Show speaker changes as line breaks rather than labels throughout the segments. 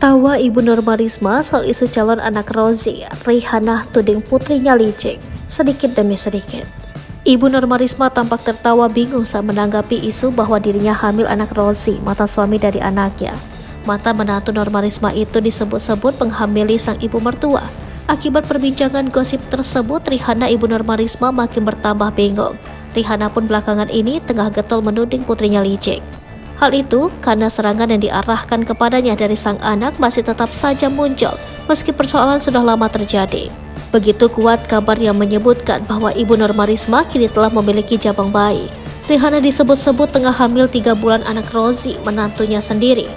Tawa Ibu Norma Risma soal isu calon anak Rozi, Rihanna tuding putrinya licik, sedikit demi sedikit. Ibu Norma Risma tampak tertawa bingung saat menanggapi isu bahwa dirinya hamil anak Rozi, mantan suami dari anaknya. Mantan menantu Norma Risma itu disebut-sebut menghamili sang ibu mertua. Akibat perbincangan gosip tersebut, Rihanna Ibu Norma Risma makin bertambah bingung. Rihanna pun belakangan ini tengah getol menuding putrinya licik. Hal itu karena serangan yang diarahkan kepadanya dari sang anak masih tetap saja muncul meski persoalan sudah lama terjadi. Begitu kuat kabar yang menyebutkan bahwa Ibu Norma Risma kini telah memiliki jabang bayi. Rihanna disebut-sebut tengah hamil 3 bulan anak Rozi, menantunya sendiri.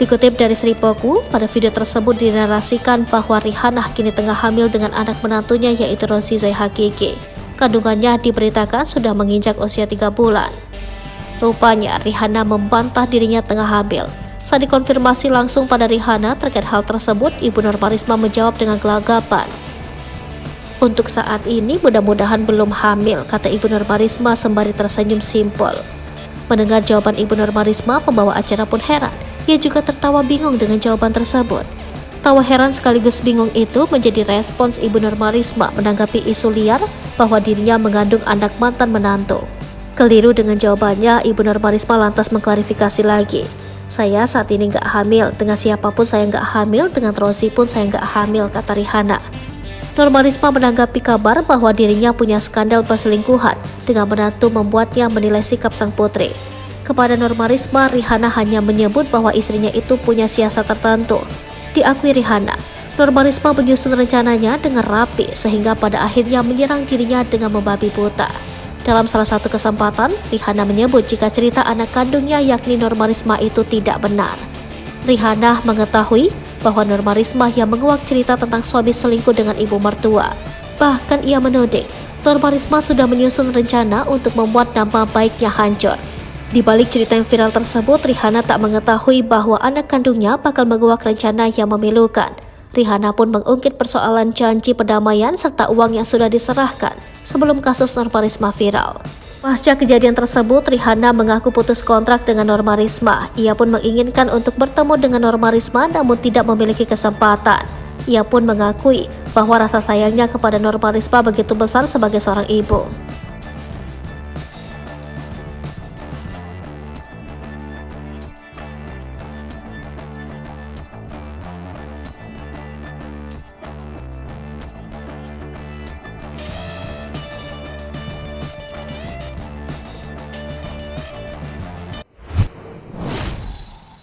Dikutip dari Sripoku, pada video tersebut dinarasikan bahwa Rihanna kini tengah hamil dengan anak menantunya yaitu Rozi Zai Hakiki. Kandungannya diberitakan sudah menginjak usia 3 bulan. Rupanya Rihanna membantah dirinya tengah hamil. Saat dikonfirmasi langsung pada Rihanna terkait hal tersebut, Ibu Norma Risma menjawab dengan gelagapan. Untuk saat ini mudah-mudahan belum hamil, kata Ibu Norma Risma sembari tersenyum simpul. Mendengar jawaban Ibu Norma Risma, pembawa acara pun heran. Ia juga tertawa bingung dengan jawaban tersebut. Tawa heran sekaligus bingung itu menjadi respons Ibu Norma Risma menanggapi isu liar bahwa dirinya mengandung anak mantan menantu. Keliru dengan jawabannya, Ibu Norma Risma lantas mengklarifikasi lagi. Saya saat ini nggak hamil, dengan siapapun saya nggak hamil, dengan Rozi pun saya nggak hamil, kata Rihanna. Norma Risma menanggapi kabar bahwa dirinya punya skandal perselingkuhan dengan menantu membuatnya menilai sikap sang putri. Kepada Norma Risma, Rihanna hanya menyebut bahwa istrinya itu punya siasat tertentu. Diakui Rihanna, Norma Risma menyusun rencananya dengan rapi sehingga pada akhirnya menyerang dirinya dengan membabi buta. Dalam salah satu kesempatan, Rihanna menyebut jika cerita anak kandungnya yakni Norma Risma itu tidak benar. Rihanna mengetahui bahwa Norma Risma yang menguak cerita tentang suami selingkuh dengan ibu mertua. Bahkan ia menuding Norma Risma sudah menyusun rencana untuk membuat nama baiknya hancur. Di balik cerita yang viral tersebut, Rihanna tak mengetahui bahwa anak kandungnya bakal menguak rencana yang memilukan. Rihanna pun mengungkit persoalan janji perdamaian serta uang yang sudah diserahkan sebelum kasus Norma Risma viral. Pasca kejadian tersebut, Rihanna mengaku putus kontrak dengan Norma Risma. Ia pun menginginkan untuk bertemu dengan Norma Risma namun tidak memiliki kesempatan. Ia pun mengakui bahwa rasa sayangnya kepada Norma Risma begitu besar sebagai seorang ibu.